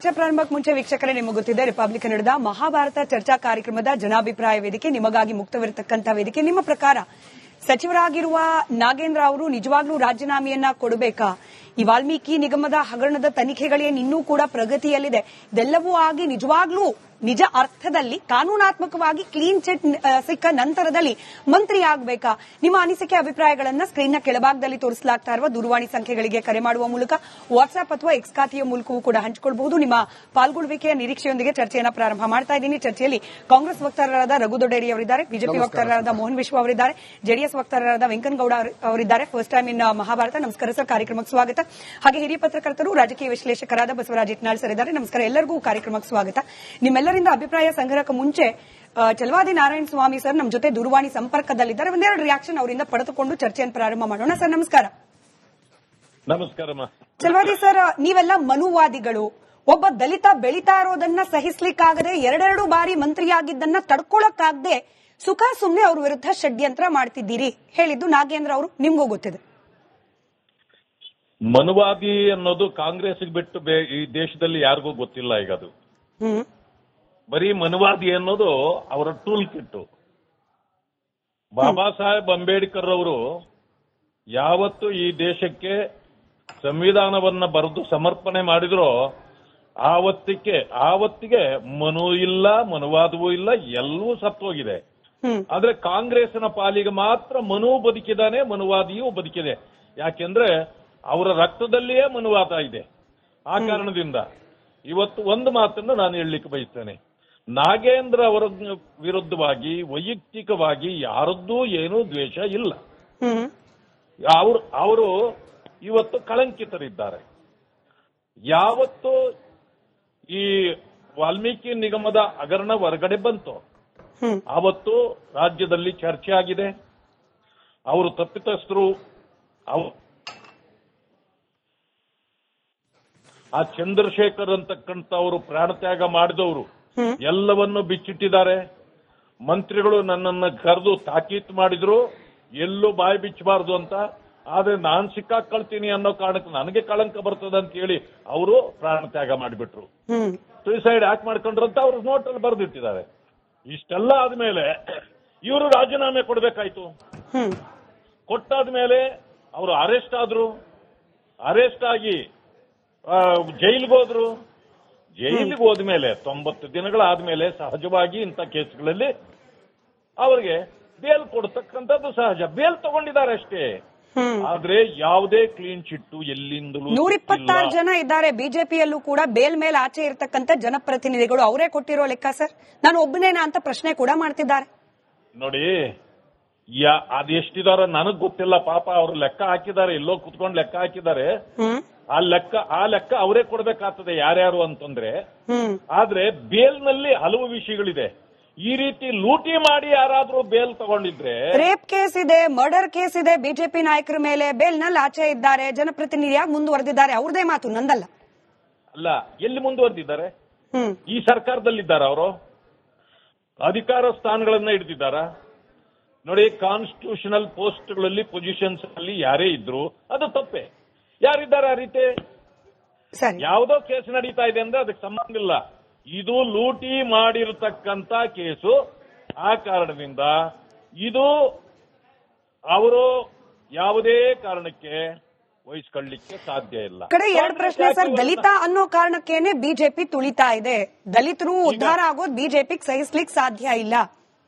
ಚರ್ಚೆ ಪ್ರಾರಂಭಕ್ಕೆ ಮುಂಚೆ ವೀಕ್ಷಕರೇ ನಿಮಗೆ ಗೊತ್ತಿದೆ ರಿಪಬ್ಲಿಕ್ ಕನ್ನಡದ ಮಹಾಭಾರತ ಚರ್ಚಾ ಕಾರ್ಯಕ್ರಮದ ಜನಾಭಿಪ್ರಾಯ ವೇದಿಕೆ ನಿಮಗಾಗಿ ಮುಕ್ತವಿರತಕ್ಕಂಥ ವೇದಿಕೆ. ನಿಮ್ಮ ಪ್ರಕಾರ ಸಚಿವರಾಗಿರುವ ನಾಗೇಂದ್ರ ಅವರು ನಿಜವಾಗ್ಲೂ ರಾಜೀನಾಮೆಯನ್ನ ಕೊಡಬೇಕಾ? ಈ ವಾಲ್ಮೀಕಿ ನಿಗಮದ ಹಗರಣದ ತನಿಖೆಗಳೇನು ಇನ್ನೂ ಕೂಡ ಪ್ರಗತಿಯಲ್ಲಿದೆ. ಇದೆಲ್ಲವೂ ಆಗಿ ನಿಜವಾಗ್ಲೂ ನಿಜ ಅರ್ಥದಲ್ಲಿ ಕಾನೂನಾತ್ಮಕವಾಗಿ ಕ್ಲೀನ್ ಚಿಟ್ ಸಿಕ್ಕ ನಂತರದಲ್ಲಿ ಮಂತ್ರಿ ಆಗಬೇಕಾ? ನಿಮ್ಮ ಅನಿಸಿಕೆ ಅಭಿಪ್ರಾಯಗಳನ್ನ ಸ್ಕ್ರೀನ್ನ ಕೆಳಭಾಗದಲ್ಲಿ ತೋರಿಸಲಾಗ್ತಾ ಇರುವ ದೂರವಾಣಿ ಸಂಖ್ಯೆಗಳಿಗೆ ಕರೆ ಮಾಡುವ ಮೂಲಕ ವಾಟ್ಸ್ಆಪ್ ಅಥವಾ ಎಕ್ಸ್ ಖಾತೆಯ ಮೂಲಕವೂ ಕೂಡ ಹಂಚಿಕೊಳ್ಳಬಹುದು. ನಿಮ್ಮ ಪಾಲ್ಗೊಳ್ಳುವಿಕೆಯ ನಿರೀಕ್ಷೆಯೊಂದಿಗೆ ಚರ್ಚೆಯನ್ನು ಪ್ರಾರಂಭ ಮಾಡ್ತಾ ಇದ್ದೀನಿ. ಚರ್ಚೆಯಲ್ಲಿ ಕಾಂಗ್ರೆಸ್ ವಕ್ತಾರರಾದ ರಘು ದೊಡ್ಡೇರಿ ಅವರಿದ್ದಾರೆ, ಬಿಜೆಪಿ ವಕ್ತಾರರಾದ ಮೋಹನ್ ವಿಶ್ವ ಅವರಿದ್ದಾರೆ, ಜೆಡಿಎಸ್ ವಕ್ತಾರರಾದ ವೆಂಕನಗೌಡ ಅವರಿದ್ದಾರೆ. First time in Mahabharata. ನಮಸ್ಕಾರ ಸರ್, ಕಾರ್ಯಕ್ರಮಕ್ಕೆ ಸ್ವಾಗತ. ಹಾಗೆ ಹಿರಿಯ ಪತ್ರಕರ್ತರು ರಾಜಕೀಯ ವಿಶ್ಲೇಷಕರಾದ ಬಸವರಾಜ್ ಇಟ್ನಾಳ್ ಸರ್ ಇದ್ದಾರೆ. ನಮಸ್ಕಾರ, ಎಲ್ಲರಿಗೂ ಕಾರ್ಯಕ್ರಮಕ್ಕೆ ಸ್ವಾಗತ. ನಿಮ್ಮೆಲ್ಲರಿಂದ ಅಭಿಪ್ರಾಯ ಸಂಗ್ರಹಕ್ಕೆ ಮುಂಚೆ ಚಲವಾದಿ ನಾರಾಯಣ ಸ್ವಾಮಿ ಸರ್ ನಮ್ಮ ಜೊತೆ ದೂರವಾಣಿ ಸಂಪರ್ಕದಲ್ಲಿದ್ದಾರೆ. ಒಂದೆರಡು ರಿಯಾಕ್ಷನ್ ಅವರಿಂದ ಪಡೆದುಕೊಂಡು ಚರ್ಚೆಯನ್ನು ಪ್ರಾರಂಭ ಮಾಡೋಣ. ಸರ್ ನಮಸ್ಕಾರ. ನಮಸ್ಕಾರ. ಚಲವಾದಿ ಸರ್, ನೀವೆಲ್ಲ ಮನುವಾದಿಗಳು. ಒಬ್ಬ ದಲಿತ ಬೆಳೀತಾ ಇರೋದನ್ನ ಸಹಿಸ್ಲಿಕ್ಕಾಗದೆ ಎರಡೆರಡು ಬಾರಿ ಮಂತ್ರಿಯಾಗಿದ್ದನ್ನ ತಡ್ಕೊಳಕ್ಕಾಗದೆ ಸುಖ ಸುಮ್ನೆ ಅವ್ರ ವಿರುದ್ಧ ಷಡ್ಯಂತ್ರ ಮಾಡ್ತಿದ್ದೀರಿ ಹೇಳಿದ್ದು ನಾಗೇಂದ್ರ ಅವರು, ನಿಮ್ಗೂ ಗೊತ್ತಿದೆ. ಮನುವಾದಿ ಅನ್ನೋದು ಕಾಂಗ್ರೆಸ್ ಬಿಟ್ಟು ಈ ದೇಶದಲ್ಲಿ ಯಾರಿಗೂ ಗೊತ್ತಿಲ್ಲ. ಈಗ ಅದು ಬರೀ ಮನುವಾದಿ ಅನ್ನೋದು ಅವರ ಟೂಲ್ ಕಿಟ್ಟು. ಬಾಬಾ ಸಾಹೇಬ್ ಅಂಬೇಡ್ಕರ್ ಅವರು ಯಾವತ್ತು ಈ ದೇಶಕ್ಕೆ ಸಂವಿಧಾನವನ್ನ ಬರೆದು ಸಮರ್ಪಣೆ ಮಾಡಿದ್ರೋ ಆವತ್ತಿಗೆ ಮನು ಇಲ್ಲ, ಮನುವಾದವೂ ಇಲ್ಲ, ಎಲ್ಲವೂ ಸತ್ತೋಗಿದೆ. ಆದ್ರೆ ಕಾಂಗ್ರೆಸ್ನ ಪಾಲಿಗೆ ಮಾತ್ರ ಮನು ಬದುಕಿದಾನೆ, ಮನುವಾದಿಯೂ ಬದುಕಿದೆ. ಯಾಕೆಂದ್ರೆ ಅವರ ರಕ್ತದಲ್ಲಿಯೇ ಮನುವಾದ ಇದೆ. ಆ ಕಾರಣದಿಂದ ಇವತ್ತು ಒಂದು ಮಾತನ್ನು ನಾನು ಹೇಳಲಿಕ್ಕೆ ಬಯಸ್ತೇನೆ. ನಾಗೇಂದ್ರ ಅವರ ವಿರುದ್ಧವಾಗಿ ವೈಯಕ್ತಿಕವಾಗಿ ಯಾರದ್ದೂ ಏನೂ ದ್ವೇಷ ಇಲ್ಲ. ಅವರು ಇವತ್ತು ಕಳಂಕಿತರಿದ್ದಾರೆ. ಯಾವತ್ತು ಈ ವಾಲ್ಮೀಕಿ ನಿಗಮದ ಹಗರಣ ಹೊರಗಡೆ ಬಂತು ಆವತ್ತು ರಾಜ್ಯದಲ್ಲಿ ಚರ್ಚೆ ಆಗಿದೆ. ಅವರು ತಪ್ಪಿತಸ್ಥರು, ಆ ಚಂದ್ರಶೇಖರ್ ಅಂತಕ್ಕಂಥ ಅವರು ಪ್ರಾಣತ್ಯಾಗ ಮಾಡಿದವರು ಎಲ್ಲವನ್ನು ಬಿಚ್ಚಿಟ್ಟಿದ್ದಾರೆ. ಮಂತ್ರಿಗಳು ನನ್ನನ್ನು ಕರೆದು ತಾಕೀತು ಮಾಡಿದ್ರು, ಎಲ್ಲೂ ಬಾಯಿ ಬಿಚ್ಚಬಾರದು ಅಂತ. ಆದ್ರೆ ನಾನ್ ಸಿಕ್ಕಾಕೊಳ್ತೀನಿ ಅನ್ನೋ ಕಾರಣಕ್ಕೆ ನನಗೆ ಕಳಂಕ ಬರ್ತದೆ ಅಂತ ಹೇಳಿ ಅವರು ಪ್ರಾಣತ್ಯಾಗ ಮಾಡಿಬಿಟ್ರು. ಸೂಸೈಡ್ ಯಾಕೆ ಮಾಡ್ಕೊಂಡ್ರಂತ ಅವ್ರ ನೋಟಲ್ಲಿ ಬರೆದಿಟ್ಟಿದ್ದಾರೆ. ಇಷ್ಟೆಲ್ಲ ಆದ್ಮೇಲೆ ಇವರು ರಾಜೀನಾಮೆ ಕೊಡ್ಬೇಕಾಯ್ತು. ಕೊಟ್ಟಾದ್ಮೇಲೆ ಅವರು ಅರೆಸ್ಟ್ ಆಗಿ ಜೈಲಿಗೆ ಹೋದ್ರು. ಜೈಲಿಗೆ ಹೋದ್ಮೇಲೆ 90 ದಿನಗಳಾದ್ಮೇಲೆ ಸಹಜವಾಗಿ ಇಂಥ ಕೇಸ್ಗಳಲ್ಲಿ ಅವರಿಗೆ ಬೇಲ್ ಕೊಡ್ತಕ್ಕಂಥದ್ದು ಸಹಜ. ಬೇಲ್ ತಗೊಂಡಿದ್ದಾರೆ ಅಷ್ಟೇ. ಆದ್ರೆ ಯಾವುದೇ ಕ್ಲೀನ್ ಚಿಟ್ಟು ಎಲ್ಲಿಂದಲೂ 126 ಜನ ಇದ್ದಾರೆ. ಬಿಜೆಪಿಯಲ್ಲೂ ಕೂಡ ಬೇಲ್ ಮೇಲೆ ಆಚೆ ಇರತಕ್ಕಂಥ ಜನಪ್ರತಿನಿಧಿಗಳು ಅವರೇ ಕೊಟ್ಟಿರೋ ಲೆಕ್ಕ ಸರ್. ನಾನು ಒಬ್ಬನೇನಾ ಅಂತ ಪ್ರಶ್ನೆ ಕೂಡ ಮಾಡ್ತಿದ್ದಾರೆ. ನೋಡಿ, ಅದೆಷ್ಟಿದಾರ ನನಗ್ ಗೊತ್ತಿಲ್ಲ. ಪಾಪ ಅವರು ಲೆಕ್ಕ ಹಾಕಿದ್ದಾರೆ, ಎಲ್ಲೋ ಕುತ್ಕೊಂಡು ಲೆಕ್ಕ ಹಾಕಿದ್ದಾರೆ. ಆ ಲೆಕ್ಕ ಅವರೇ ಕೊಡ್ಬೇಕಾಗ್ತದೆ ಯಾರ್ಯಾರು ಅಂತಂದ್ರೆ. ಆದ್ರೆ ಬೇಲ್ನಲ್ಲಿ ಹಲವು ವಿಷಯಗಳಿದೆ. ಈ ರೀತಿ ಲೂಟಿ ಮಾಡಿ ಯಾರಾದ್ರೂ ಬೇಲ್ ತಗೊಂಡಿದ್ರೆ, ರೇಪ್ ಕೇಸ್ ಇದೆ, ಮರ್ಡರ್ ಕೇಸ್ ಇದೆ ಬಿಜೆಪಿ ನಾಯಕರ ಮೇಲೆ, ಬೇಲ್ ನಲ್ಲಿ ಆಚೆ ಇದ್ದಾರೆ, ಜನಪ್ರತಿನಿಧಿಯಾಗಿ ಮುಂದುವರೆದಿದ್ದಾರೆ. ಅವ್ರದೇ ಮಾತು, ನಂದಲ್ಲ. ಅಲ್ಲ, ಎಲ್ಲಿ ಮುಂದುವರೆದಿದ್ದಾರೆ? ಈ ಸರ್ಕಾರದಲ್ಲಿದ್ದಾರ ಅವರು? ಅಧಿಕಾರ ಸ್ಥಾನಗಳನ್ನ ಹಿಡಿದಿದ್ದಾರ? ನೋಡಿ, ಕಾನ್ಸ್ಟಿಟ್ಯೂಷನಲ್ ಪೋಸ್ಟ್ಗಳಲ್ಲಿ ಪೊಸಿಷನ್ಸ್ ಅಲ್ಲಿ ಯಾರೇ ಇದ್ರು ಅದು ತಪ್ಪೆ. ಯಾರಿದ್ದಾರೆ ಆ ರೀತಿ? ಯಾವುದೋ ಕೇಸ್ ನಡೀತಾ ಇದೆ ಅಂದ್ರೆ ಅದಕ್ಕೆ ಸಂಬಂಧ ಇಲ್ಲ. ಇದು ಲೂಟಿ ಮಾಡಿರತಕ್ಕಂತ ಕೇಸು. ಆ ಕಾರಣದಿಂದ ಇದು ಅವರು ಯಾವುದೇ ಕಾರಣಕ್ಕೆ ವಹಿಸ್ಕೊಳ್ಳಿಕ್ಕೆ ಸಾಧ್ಯ ಇಲ್ಲ. ಕಡೆ ಎರಡು ಪ್ರಶ್ನೆ ಸರ್. ದಲಿತ ಅನ್ನೋ ಕಾರಣಕ್ಕೇನೆ ಬಿಜೆಪಿ ತುಳಿತಾ ಇದೆ. ದಲಿತರು ಉದ್ಧಾರ ಆಗೋದು ಬಿಜೆಪಿಗೆ ಸಹಿಸ್ಲಿಕ್ಕೆ ಸಾಧ್ಯ ಇಲ್ಲ.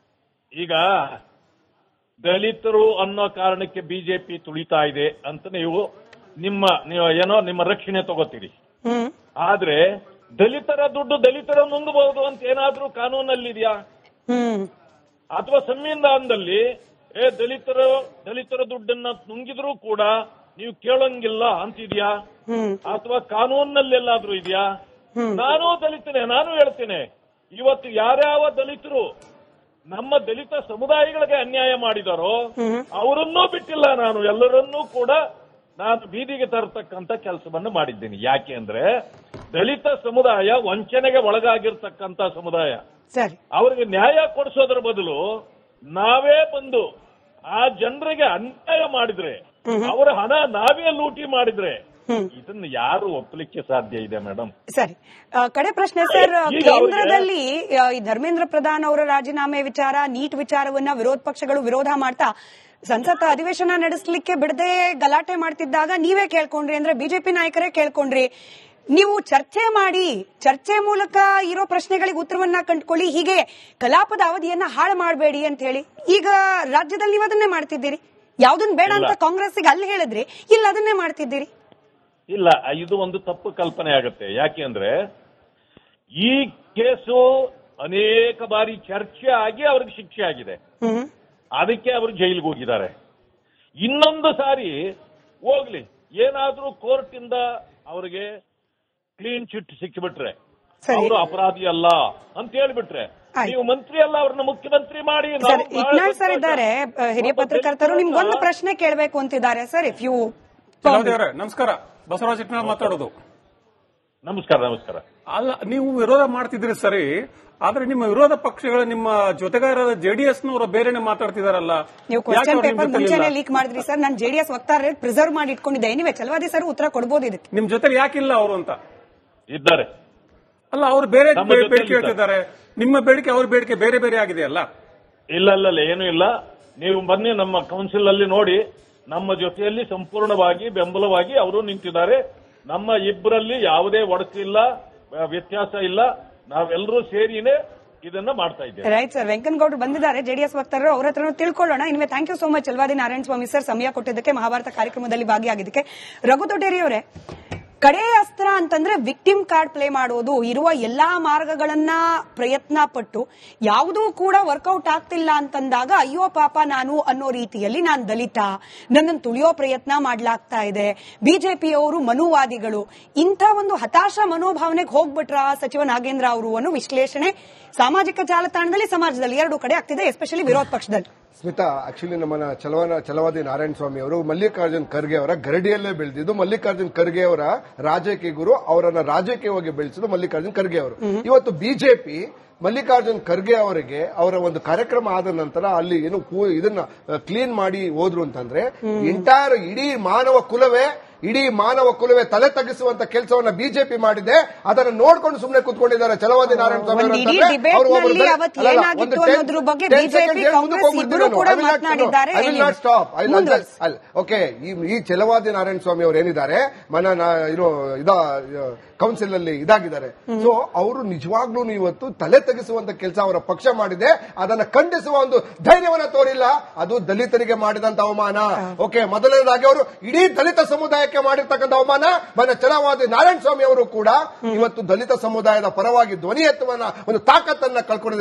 ಈಗ ದಲಿತರು ಅನ್ನೋ ಕಾರಣಕ್ಕೆ ಬಿಜೆಪಿ ತುಳಿತಾ ಇದೆ ಅಂತ ನೀವು ನಿಮ್ಮ ರಕ್ಷಣೆ ತಗೋತೀರಿ. ಆದ್ರೆ ದಲಿತರ ದುಡ್ಡು ದಲಿತರ ನುಂಗಬಹುದು ಅಂತ ಏನಾದ್ರೂ ಕಾನೂನಲ್ಲಿದೆಯಾ? ಅಥವಾ ಸಂವಿಧಾನದಲ್ಲಿ ದಲಿತರ ದುಡ್ಡನ್ನ ನುಂಗಿದ್ರೂ ಕೂಡ ನೀವು ಕೇಳಂಗಿಲ್ಲ ಅಂತಿದ್ಯಾ? ಅಥವಾ ಕಾನೂನಿನಲ್ಲೆಲ್ಲಾದ್ರೂ ಇದೆಯಾ? ನಾನು ದಲಿತನೇ, ನಾನು ಹೇಳ್ತೇನೆ, ಇವತ್ತು ಯಾರ್ಯಾವ ದಲಿತರು ನಮ್ಮ ದಲಿತ ಸಮುದಾಯಗಳಿಗೆ ಅನ್ಯಾಯ ಮಾಡಿದಾರೋ ಅವರನ್ನೂ ಬಿಟ್ಟಿಲ್ಲ. ನಾನು ಎಲ್ಲರನ್ನೂ ಕೂಡ ನಾನು ಬೀದಿಗೆ ತರತಕ್ಕಂತ ಕೆಲಸವನ್ನು ಮಾಡಿದ್ದೀನಿ. ಯಾಕೆ ಅಂದ್ರೆ ದಲಿತ ಸಮುದಾಯ ವಂಚನೆಗೆ ಒಳಗಾಗಿರ್ತಕ್ಕಂತ ಸಮುದಾಯ. ಅವರಿಗೆ ನ್ಯಾಯ ಕೊಡಿಸೋದ್ರ ಬದಲು ನಾವೇ ಬಂದು ಆ ಜನರಿಗೆ ಅನ್ಯಾಯ ಮಾಡಿದ್ರೆ, ಅವರ ಹಣ ನಾವೇ ಲೂಟಿ ಮಾಡಿದ್ರೆ ಇದನ್ನ ಯಾರು ಒಪ್ಪಲಿಕ್ಕೆ ಸಾಧ್ಯ ಇದೆ ಮೇಡಮ್? ಸರಿ, ಕಡೆ ಪ್ರಶ್ನೆ ಸರ್. ಕೇಂದ್ರದಲ್ಲಿ ಈ ಧರ್ಮೇಂದ್ರ ಪ್ರಧಾನ್ ಅವರ ರಾಜೀನಾಮೆ ವಿಚಾರ, ನೀಟ್ ವಿಚಾರವನ್ನ ವಿರೋಧ ಪಕ್ಷಗಳು ವಿರೋಧ ಮಾಡ್ತಾ ಸಂಸತ್ ಅಧಿವೇಶನ ನಡೆಸಲಿಕ್ಕೆ ಬಿಡದೆ ಗಲಾಟೆ ಮಾಡ್ತಿದ್ದಾಗ ನೀವೇ ಕೇಳ್ಕೊಂಡ್ರಿ, ಅಂದ್ರೆ ಬಿಜೆಪಿ ನಾಯಕರೇ ಕೇಳ್ಕೊಂಡ್ರಿ, ನೀವು ಚರ್ಚೆ ಮಾಡಿ, ಚರ್ಚೆ ಮೂಲಕ ಇರೋ ಪ್ರಶ್ನೆಗಳಿಗೆ ಉತ್ತರವನ್ನ ಕಂಡುಕೊಳ್ಳಿ, ಹೀಗೆ ಕಲಾಪದ ಅವಧಿಯನ್ನ ಹಾಳು ಮಾಡಬೇಡಿ ಅಂತ ಹೇಳಿ ಈಗ ರಾಜ್ಯದಲ್ಲಿ ನೀವು ಅದನ್ನೇ ಮಾಡ್ತಿದ್ದೀರಿ. ಯಾವ್ದನ್ ಬೇಡ ಅಂತ ಕಾಂಗ್ರೆಸ್ಗೆ ಅಲ್ಲಿ ಹೇಳಿದ್ರಿ, ಇಲ್ಲ ಅದನ್ನೇ ಮಾಡ್ತಿದ್ದೀರಿ. ಇಲ್ಲ, ಇದು ಒಂದು ತಪ್ಪು ಕಲ್ಪನೆ ಆಗುತ್ತೆ. ಯಾಕೆ ಅಂದ್ರೆ ಈ ಕೇಸು ಅನೇಕ ಬಾರಿ ಚರ್ಚೆ ಆಗಿ ಅವ್ರಿಗೆ ಶಿಕ್ಷೆ ಆಗಿದೆ, ಅದಕ್ಕೆ ಅವರು ಜೈಲಿಗೆ ಹೋಗಿದ್ದಾರೆ. ಇನ್ನೊಂದು ಸಾರಿ ಹೋಗ್ಲಿ, ಏನಾದ್ರೂ ಕೋರ್ಟ್ ಇಂದ ಅವರಿಗೆ ಕ್ಲೀನ್ ಚಿಟ್ ಸಿಕ್ಕಿಬಿಟ್ರೆ ಅವರು ಅಪರಾಧಿ ಅಲ್ಲ ಅಂತ ಹೇಳ್ಬಿಟ್ರೆ, ನೀವು ಮಂತ್ರಿ ಅಲ್ಲ, ಅವ್ರನ್ನ ಮುಖ್ಯಮಂತ್ರಿ ಮಾಡಿ. ಇಟ್ನಾಳ್ ಸರ್ ಇದ್ದಾರೆ, ಹಿರಿಯ ಪತ್ರಕರ್ತರು, ನಿಮ್ಗೊಂದು ಪ್ರಶ್ನೆ ಕೇಳಬೇಕು ಅಂತಿದ್ದಾರೆ ಸರ್. ಇಫ್ ಯು ನಮಸ್ಕಾರ, ಬಸವರಾಜ್ ಇಟ್ನಾಳ್ ಮಾತಾಡೋದು. ನಮಸ್ಕಾರ. ನಮಸ್ಕಾರ. ಅಲ್ಲ, ನೀವು ವಿರೋಧ ಮಾಡ್ತಿದ್ರಿ ಸರಿ, ಆದ್ರೆ ನಿಮ್ಮ ವಿರೋಧ ಪಕ್ಷಗಳ ನಿಮ್ಮ ಜೊತೆಗಾರರ ಜೆಡಿಎಸ್ ನವರು ಬೇರೆನೆ ಮಾತಾಡ್ತಿದಾರಲ್ಲ. ನೀವು ಕ್ವಶನ್ ಪೇಪರ್ ಮುಂಚೆನೆ ಲೀಕ್ ಮಾಡಿದ್ರಿ ಸರ್. ನಾನು ಜೆಡಿಎಸ್ ವಕ್ತಾರ ಪ್ರಿಸರ್ವ್ ಮಾಡಿ ಇಟ್ಕೊಂಡಿದ್ದೆ. ನೀವೇ ಚಲವಾದಿ ಸರ್ ಉತ್ತರ ಕೊಡಬಹುದು ಇದಕ್ಕೆ. ನಿಮ್ ಜೊತೆ ಯಾಕಿಲ್ಲ ಅವರು ಅಂತ ಇದ್ದಾರೆ. ಅಲ್ಲ, ಅವ್ರು ಬೇರೆ ಬೇಡಿಕೆ ಹೇಳ್ತಿದ್ದಾರೆ, ನಿಮ್ಮ ಬೇಡಿಕೆ ಅವ್ರ ಬೇಡಿಕೆ ಬೇರೆ ಬೇರೆ ಆಗಿದೆಯಲ್ಲ. ಇಲ್ಲ, ಏನು ಇಲ್ಲ. ನೀವು ಬನ್ನಿ ನಮ್ಮ ಕೌನ್ಸಿಲ್ ಅಲ್ಲಿ ನೋಡಿ, ನಮ್ಮ ಜೊತೆಯಲ್ಲಿ ಸಂಪೂರ್ಣವಾಗಿ ಬೆಂಬಲವಾಗಿ ಅವರು ನಿಂತಿದ್ದಾರೆ. ನಮ್ಮ ಇಬ್ಬರಲ್ಲಿ ಯಾವುದೇ ಒಡಕಿಲ್ಲ, ವ್ಯತ್ಯಾಸ ಇಲ್ಲ. ನಾವೆಲ್ಲರೂ ಸೇರಿನೇ ಇದನ್ನ ಮಾಡ್ತಾ ಇದ್ದೇವೆ. Right sir. ವೆಂಕನಗೌಡರು ಬಂದಿದ್ದಾರೆ, ಜೆಡಿಎಸ್ ವಕ್ತಾರರು, ಅವ್ರ ಹತ್ರ ತಿಳ್ಕೊಳ್ಳೋಣ. Anyway thank you so much Chalavadi Narayana Swamy sir, ಸಮಯ ಕೊಟ್ಟಿದ್ದಕ್ಕೆ, ಮಹಾಭಾರತ ಕಾರ್ಯಕ್ರಮದಲ್ಲಿ ಭಾಗಿಯಾಗಿದ್ದಕ್ಕೆ. ರಘು ದೊಡ್ಡೇರಿ ಅವರೇ, ಕಡೆ ಅಸ್ತ್ರ ಅಂತಂದ್ರೆ ವಿಕ್ಟಿಮ್ ಕಾರ್ಡ್ ಪ್ಲೇ ಮಾಡೋದು. ಇರುವ ಎಲ್ಲಾ ಮಾರ್ಗಗಳನ್ನ ಪ್ರಯತ್ನ ಪಟ್ಟು ಯಾವುದೂ ಕೂಡ ವರ್ಕೌಟ್ ಆಗ್ತಿಲ್ಲ ಅಂತಂದಾಗ ಅಯ್ಯೋ ಪಾಪ ನಾನು ಅನ್ನೋ ರೀತಿಯಲ್ಲಿ ನಾನು ದಲಿತ, ನನ್ನನ್ನು ತುಳಿಯೋ ಪ್ರಯತ್ನ ಮಾಡ್ಲಾಗ್ತಾ ಇದೆ, ಬಿಜೆಪಿಯವರು ಮನುವಾದಿಗಳು, ಇಂಥ ಒಂದು ಹತಾಶ ಮನೋಭಾವನೆಗೆ ಹೋಗ್ಬಿಟ್ರ ಸಚಿವ ನಾಗೇಂದ್ರ ಅವರು ಅನ್ನೋ ವಿಶ್ಲೇಷಣೆ ಸಾಮಾಜಿಕ ಜಾಲತಾಣದಲ್ಲಿ, ಸಮಾಜದಲ್ಲಿ ಎರಡೂ ಕಡೆ ಆಗ್ತಿದೆ, ಎಸ್ಪೆಷಲಿ ವಿರೋಧ ಪಕ್ಷದಲ್ಲಿ. ಸ್ಮಿತಾ, ಆಕ್ಚುಲಿ ನಮ್ಮನ್ನ ಛಲವಾದಿ ನಾರಾಯಣ ಸ್ವಾಮಿ ಅವರು ಮಲ್ಲಿಕಾರ್ಜುನ್ ಖರ್ಗೆ ಅವರ ಗರಡಿಯಲ್ಲೇ ಬೆಳೆದಿದ್ದು, ಮಲ್ಲಿಕಾರ್ಜುನ್ ಖರ್ಗೆ ಅವರ ರಾಜಕೀಯ ಗುರು, ಅವರನ್ನ ರಾಜಕೀಯವಾಗಿ ಬೆಳೆಸಿದ್ದು ಮಲ್ಲಿಕಾರ್ಜುನ್ ಖರ್ಗೆ ಅವರು. ಇವತ್ತು ಬಿಜೆಪಿ ಮಲ್ಲಿಕಾರ್ಜುನ್ ಖರ್ಗೆ ಅವರಿಗೆ ಅವರ ಒಂದು ಕಾರ್ಯಕ್ರಮ ಆದ ನಂತರ ಅಲ್ಲಿ ಏನು ಇದನ್ನ ಕ್ಲೀನ್ ಮಾಡಿ ಹೋದ್ರು ಅಂತಂದ್ರೆ ಇಡೀ ಮಾನವ ಕುಲವೇ ತಲೆ ತಗ್ಗಿಸುವಂತ ಕೆಲಸವನ್ನ ಬಿಜೆಪಿ ಮಾಡಿದೆ. ಅದನ್ನು ನೋಡ್ಕೊಂಡು ಸುಮ್ಮನೆ ಕೂತ್ಕೊಂಡಿದ್ದಾರೆ ಛಲವಾದಿ ನಾರಾಯಣ ಸ್ವಾಮಿ ಓಕೆ. ಈ ಛಲವಾದಿ ನಾರಾಯಣ ಸ್ವಾಮಿ ಅವರು ಏನಿದ್ದಾರೆ ಕೌನ್ಸಿಲ್ ಅಲ್ಲಿ ಇದಾಗಿದ್ದಾರೆ. ಸೊ ಅವರು ನಿಜವಾಗ್ಲೂ ಇವತ್ತು ತಲೆ ತೆಗೆಸುವಂತ ಕೆಲಸ ಅವರ ಪಕ್ಷ ಮಾಡಿದೆ. ಅದನ್ನ ಖಂಡಿಸುವ ಒಂದು ಧೈರ್ಯವನ್ನ ತೋರಿಲ್ಲ. ಅದು ದಲಿತರಿಗೆ ಮಾಡಿದಂತ ಅವಮಾನ. ಓಕೆ, ಮೊದಲನೇದಾಗಿ ಅವರು ಇಡೀ ದಲಿತ ಸಮುದಾಯಕ್ಕೆ ಮಾಡಿರ್ತಕ್ಕಂಥ ಅವಮಾನ. ಮನೆ ಛಲವಾದಿ ನಾರಾಯಣ ಸ್ವಾಮಿ ಅವರು ಕೂಡ ಇವತ್ತು ದಲಿತ ಸಮುದಾಯದ ಪರವಾಗಿ ಧ್ವನಿ ಎತ್ತುವ ಒಂದು ತಾಕತ್ತನ್ನ ಕಳ್ಕೊಂಡಿದೆ.